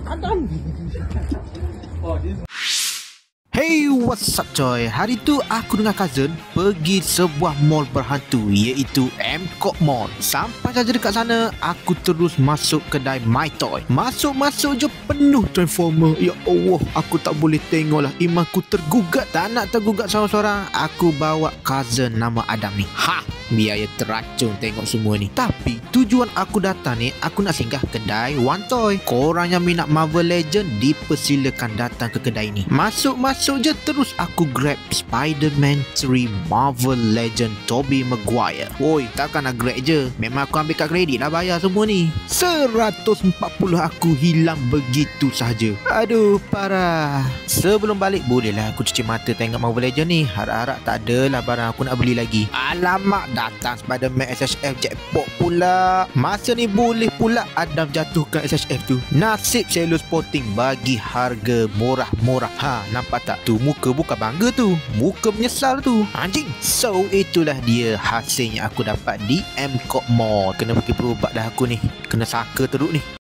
Adam. Hey, what's up coy? Hari tu aku dengan cousin pergi sebuah mall berhantu iaitu MCOK Mall. Sampai saja dekat sana, aku terus masuk kedai My Toy. Masuk-masuk je penuh Transformer. Ya Allah, aku tak boleh tengok lah. Imanku tergugat. Tak nak tergugat seorang-seorang, aku bawa cousin nama Adam ni. Biar dia teracun tengok semua ni. Tapi tujuan aku datang ni, aku nak singgah kedai One Toy. Korang yang minat Marvel Legend dipersilakan datang ke kedai ni. Masuk je terus aku grab Spider-Man 3 Marvel Legend Tobey Maguire. Woi, takkan nak grab je. Memang aku ambil kad kredit lah bayar semua ni. 140 aku hilang begitu sahaja. Aduh, parah. Sebelum balik bolehlah aku cuci mata tengok Marvel Legend ni. Harap-harap tak adalah barang aku nak beli lagi. Alamak, datang Spider-Man SHF jackpot pula. Masa ni boleh pula Adam jatuhkan SHF tu. Nasib Cello Sporting bagi harga murah-murah. Nampak tak? Tu muka bukan bangga tu, muka menyesal tu, anjing. So itulah dia hasil yang aku dapat di MCOK Mall. Kena pakai berubat dah aku ni. Kena saka teruk ni.